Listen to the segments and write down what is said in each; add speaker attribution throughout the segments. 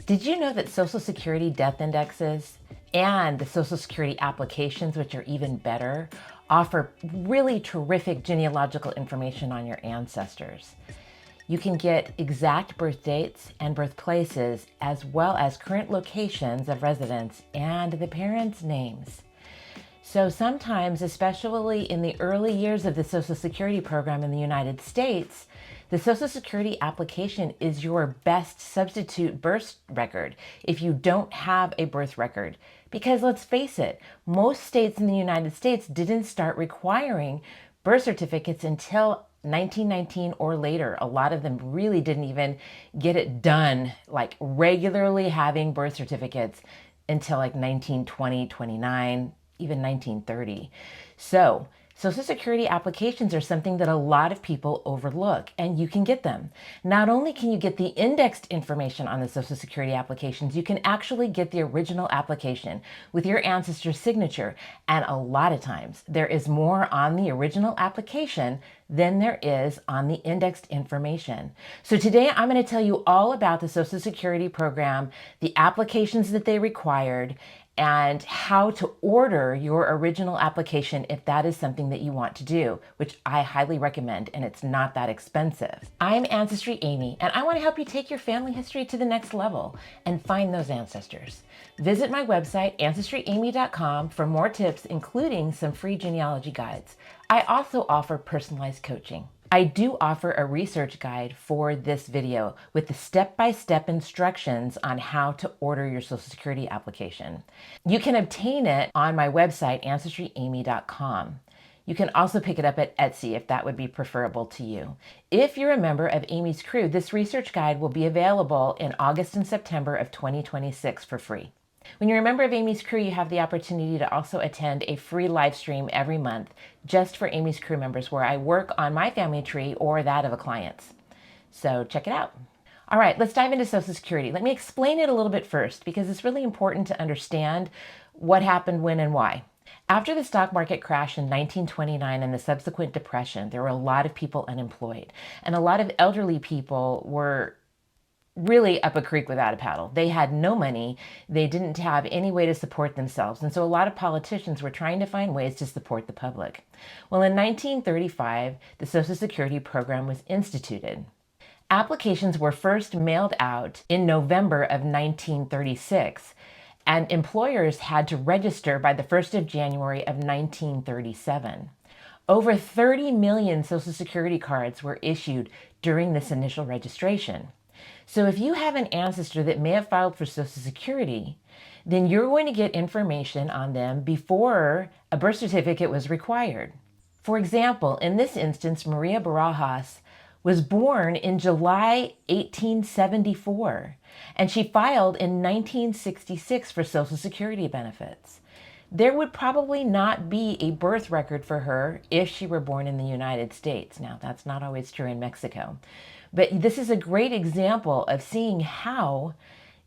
Speaker 1: Did you know that Social Security death indexes and the Social Security applications, which are even better, offer really terrific genealogical information on your ancestors? You can get exact birth dates and birthplaces, as well as current locations of residence and the parents' names. So sometimes, especially in the early years of the Social Security program in the United States, the Social Security application is your best substitute birth record if you don't have a birth record. Because let's face it, most states in the United States didn't start requiring birth certificates until 1919 or later. A lot of them really didn't even get it done, like regularly having birth certificates, until like 1920, 29, even 1930. So Social Security applications are something that a lot of people overlook, and you can get them. Not only can you get the indexed information on the Social Security applications, you can actually get the original application with your ancestor's signature. And a lot of times there is more on the original application than there is on the indexed information. So today I'm going to tell you all about the Social Security program, the applications that they required, and how to order your original application if that is something that you want to do, which I highly recommend, and it's not that expensive. I'm Ancestry Aimee, and I want to help you take your family history to the next level and find those ancestors. Visit my website, ancestryamee.com, for more tips, including some free genealogy guides. I also offer personalized coaching. I do offer a research guide for this video with the step-by-step instructions on how to order your Social Security application. You can obtain it on my website, ancestryamee.com. You can also pick it up at Etsy if that would be preferable to you. If you're a member of Aimee's crew, this research guide will be available in August and September of 2026 for free. When you're a member of Aimee's crew, you have the opportunity to also attend a free live stream every month just for Aimee's crew members, where I work on my family tree or that of a client's. So check it out. All right, let's dive into Social Security. Let me explain it a little bit first, because it's really important to understand what happened, when, and why. After the stock market crash in 1929 and the subsequent depression, there were a lot of people unemployed, and a lot of elderly people were really up a creek without a paddle. They had no money. They didn't have any way to support themselves. And so a lot of politicians were trying to find ways to support the public. Well, in 1935, the Social Security program was instituted. Applications were first mailed out in November of 1936, and employers had to register by the 1st of January of 1937. Over 30 million Social Security cards were issued during this initial registration. So if you have an ancestor that may have filed for Social Security, then you're going to get information on them before a birth certificate was required. For example, in this instance, Maria Barajas was born in July 1874, and she filed in 1966 for Social Security benefits. There would probably not be a birth record for her if she were born in the United States. Now, that's not always true in Mexico. But this is a great example of seeing how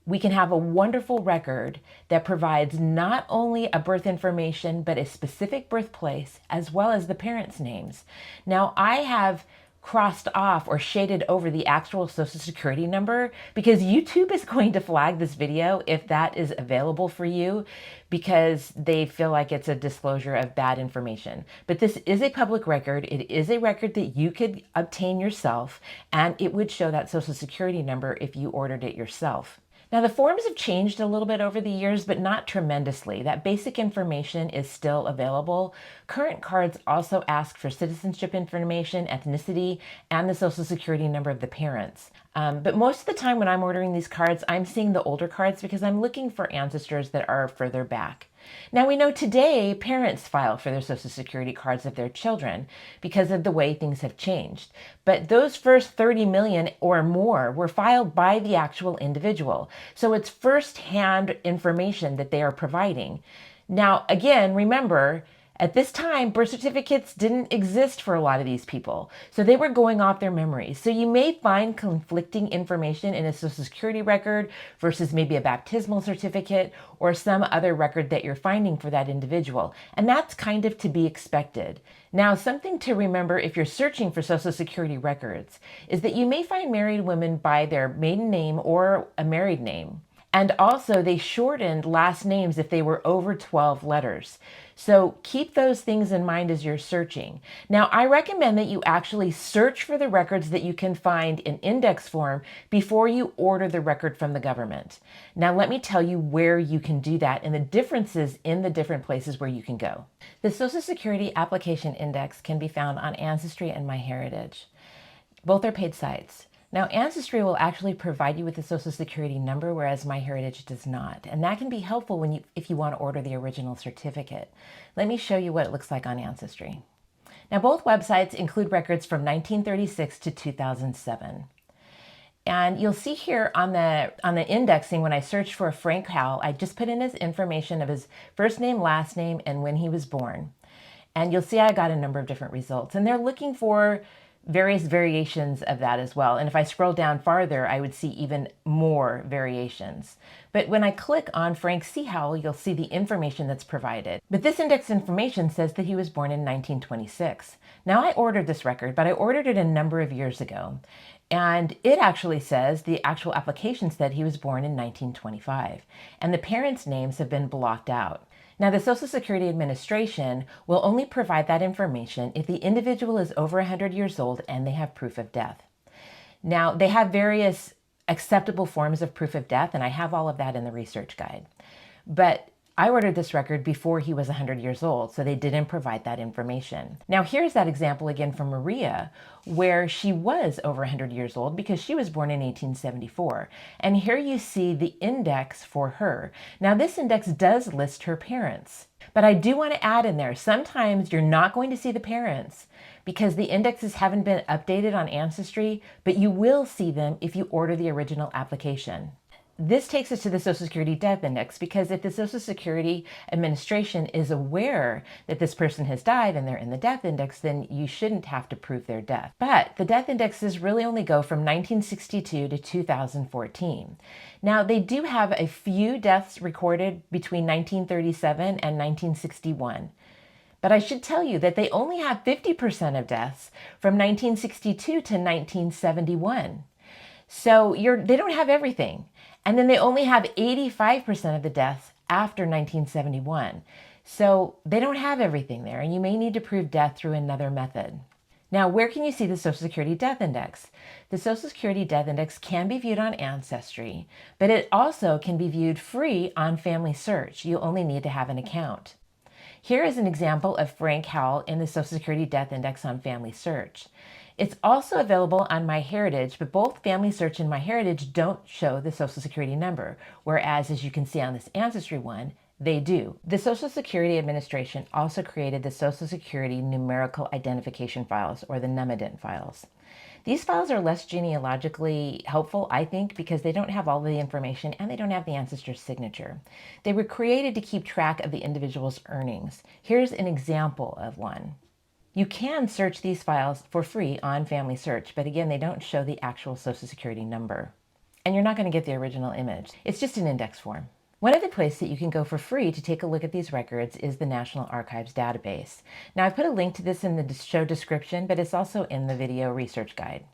Speaker 1: we can have a wonderful record that provides not only a birth information, but a specific birthplace, as well as the parents' names. Now, I have crossed off or shaded over the actual Social Security number because YouTube is going to flag this video if that is available for you, because they feel like it's a disclosure of bad information. But this is a public record. It is a record that you could obtain yourself, and it would show that Social Security number if you ordered it yourself. Now, the forms have changed a little bit over the years, but not tremendously. That basic information is still available. Current cards also ask for citizenship information, ethnicity, and the Social Security number of the parents. But most of the time when I'm ordering these cards, I'm seeing the older cards because I'm looking for ancestors that are further back. Now, we know today parents file for their Social Security cards of their children because of the way things have changed. But those first 30 million or more were filed by the actual individual. So it's firsthand information that they are providing. Now, again, remember, at this time, birth certificates didn't exist for a lot of these people, so they were going off their memories. So you may find conflicting information in a Social Security record versus maybe a baptismal certificate or some other record that you're finding for that individual, and that's kind of to be expected. Now, something to remember if you're searching for Social Security records is that you may find married women by their maiden name or a married name. And also they shortened last names if they were over 12 letters. So keep those things in mind as you're searching. Now, I recommend that you actually search for the records that you can find in index form before you order the record from the government. Now, let me tell you where you can do that and the differences in the different places where you can go. The Social Security Application Index can be found on Ancestry and MyHeritage. Both are paid sites. Now, Ancestry will actually provide you with a Social Security number, whereas MyHeritage does not. And that can be helpful if you want to order the original certificate. Let me show you what it looks like on Ancestry. Now, both websites include records from 1936 to 2007. And you'll see here on the indexing, when I searched for Frank Howell, I just put in his information of his first name, last name, and when he was born. And you'll see I got a number of different results. And they're looking for various variations of that as well. And if I scroll down farther, I would see even more variations. But when I click on Frank C. Howell, you'll see the information that's provided. But this index information says that he was born in 1926. Now, I ordered this record, but I ordered it a number of years ago. And it actually says, the actual application said he was born in 1925. And the parents' names have been blocked out. Now, the Social Security Administration will only provide that information if the individual is over 100 years old and they have proof of death. Now, they have various acceptable forms of proof of death, and I have all of that in the research guide. But I ordered this record before he was 100 years old, so they didn't provide that information. Now, here's that example again from Maria, where she was over 100 years old because she was born in 1874. And here you see the index for her. Now, this index does list her parents, but I do want to add in there, sometimes you're not going to see the parents because the indexes haven't been updated on Ancestry, but you will see them if you order the original application. This takes us to the Social Security Death Index, because if the Social Security Administration is aware that this person has died and they're in the death index, then you shouldn't have to prove their death. But the death indexes really only go from 1962 to 2014. Now, they do have a few deaths recorded between 1937 and 1961. But I should tell you that they only have 50% of deaths from 1962 to 1971. So they don't have everything. And then they only have 85% of the deaths after 1971. So they don't have everything there, and you may need to prove death through another method. Now, where can you see the Social Security Death Index? The Social Security Death Index can be viewed on Ancestry, but it also can be viewed free on FamilySearch. You only need to have an account. Here is an example of Frank Howell in the Social Security Death Index on FamilySearch. It's also available on MyHeritage, but both FamilySearch and MyHeritage don't show the Social Security number, whereas, as you can see on this Ancestry one, they do. The Social Security Administration also created the Social Security Numerical Identification Files, or the Numident files. These files are less genealogically helpful, I think, because they don't have all of the information and they don't have the ancestor's signature. They were created to keep track of the individual's earnings. Here's an example of one. You can search these files for free on FamilySearch, but again, they don't show the actual Social Security number. And you're not going to get the original image. It's just an index form. One other place that you can go for free to take a look at these records is the National Archives database. Now, I put a link to this in the show description, but it's also in the video research guide.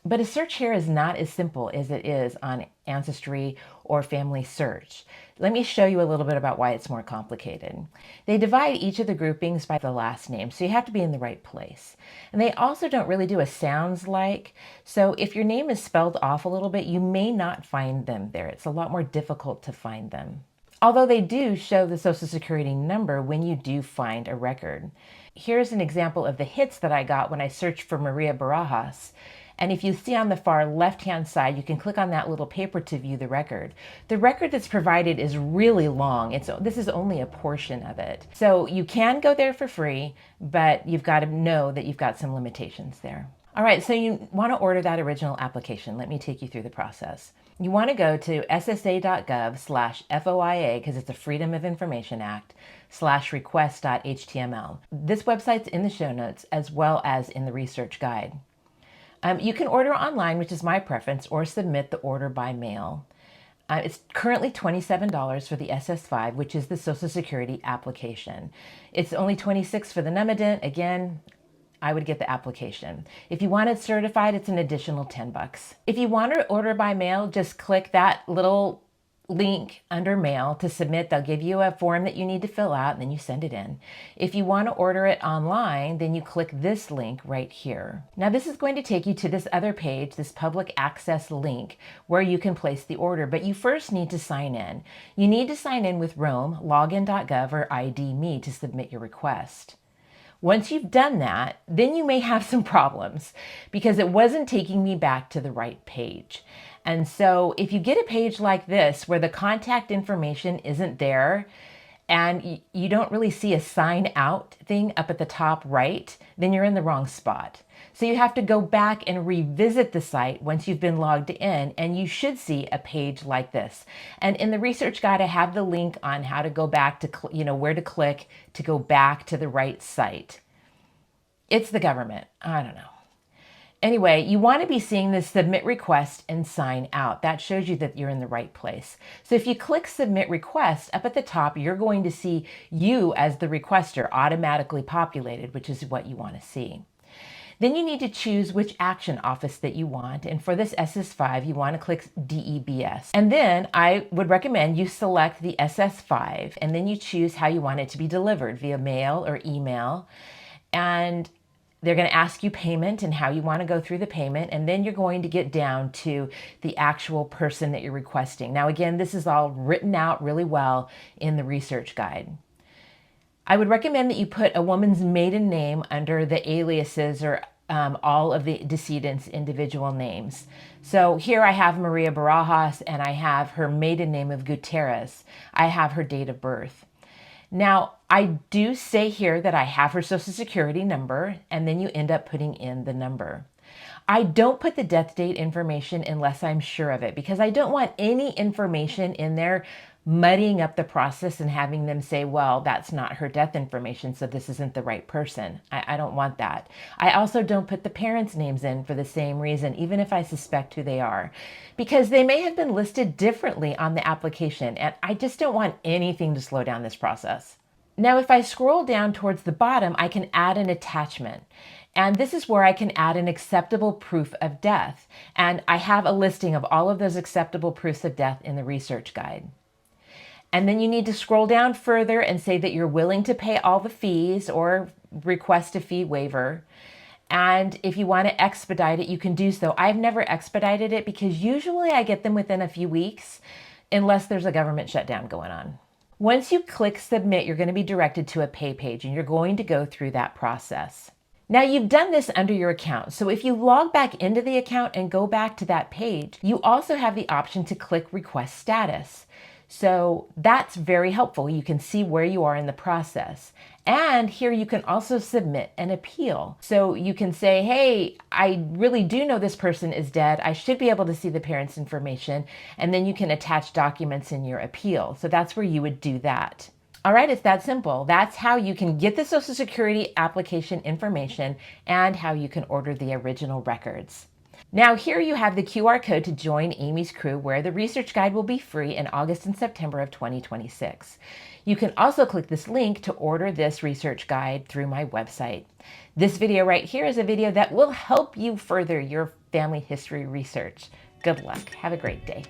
Speaker 1: But a search here is not as simple as it is on Ancestry or FamilySearch. Let me show you a little bit about why it's more complicated. They divide each of the groupings by the last name, so you have to be in the right place. And they also don't really do a sounds like, so if your name is spelled off a little bit, you may not find them there. It's a lot more difficult to find them. Although they do show the Social Security number when you do find a record. Here's an example of the hits that I got when I searched for Maria Barajas. And if you see on the far left-hand side, you can click on that little paper to view the record. The record that's provided is really long. This is only a portion of it. So you can go there for free, but you've got to know that you've got some limitations there. All right, so you want to order that original application. Let me take you through the process. You want to go to ssa.gov/FOIA, because it's a Freedom of Information Act, /request.html. This website's in the show notes as well as in the research guide. You can order online, which is my preference, or submit the order by mail. It's currently $27 for the SS5, which is the Social Security application. It's only $26 for the Numident. Again, I would get the application. If you want it certified, it's an additional $10. If you want to order by mail, just click that little link under mail to submit. They'll give you a form that you need to fill out and then you send it in. If you want to order it online, then you click this link right here. Now this is going to take you to this other page, this public access link, where you can place the order, but you first need to sign in. You need to sign in with Rome, login.gov, or ID Me to submit your request. Once you've done that, then you may have some problems because it wasn't taking me back to the right page. And so if you get a page like this where the contact information isn't there and you don't really see a sign out thing up at the top right, then you're in the wrong spot. So you have to go back and revisit the site once you've been logged in, and you should see a page like this. And in the research guide, I have the link on how to go back to, where to click to go back to the right site. It's the government. I don't know. Anyway, you want to be seeing this submit request and sign out. That shows you that you're in the right place. So if you click submit request, up at the top, you're going to see you as the requester automatically populated, which is what you want to see. Then you need to choose which action office that you want. And for this SS5, you want to click DEBS. And then I would recommend you select the SS5, and then you choose how you want it to be delivered, via mail or email. And they're going to ask you payment and how you want to go through the payment. And then you're going to get down to the actual person that you're requesting. Now, again, this is all written out really well in the research guide. I would recommend that you put a woman's maiden name under the aliases or all of the decedent's individual names. So here I have Maria Barajas and I have her maiden name of Gutierrez. I have her date of birth. Now, I do say here that I have her social security number, and then you end up putting in the number. I don't put the death date information unless I'm sure of it, because I don't want any information in there muddying up the process and having them say, well, that's not her death information, so this isn't the right person. I don't want that. I also don't put the parents' names in for the same reason, even if I suspect who they are, because they may have been listed differently on the application, and I just don't want anything to slow down this process. Now, if I scroll down towards the bottom, I can add an attachment. And this is where I can add an acceptable proof of death. And I have a listing of all of those acceptable proofs of death in the research guide. And then you need to scroll down further and say that you're willing to pay all the fees or request a fee waiver. And if you want to expedite it, you can do so. I've never expedited it because usually I get them within a few weeks, unless there's a government shutdown going on. Once you click submit, you're going to be directed to a pay page and you're going to go through that process. Now you've done this under your account. So if you log back into the account and go back to that page, you also have the option to click request status. So that's very helpful. You can see where you are in the process. And here you can also submit an appeal. So you can say, hey, I really do know this person is dead. I should be able to see the parents' information. And then you can attach documents in your appeal. So that's where you would do that. All right, it's that simple. That's how you can get the Social Security application information and how you can order the original records. Now here you have the QR code to join Aimee's crew, where the research guide will be free in August and September of 2026. You can also click this link to order this research guide through my website. This video right here is a video that will help you further your family history research. Good luck. Have a great day.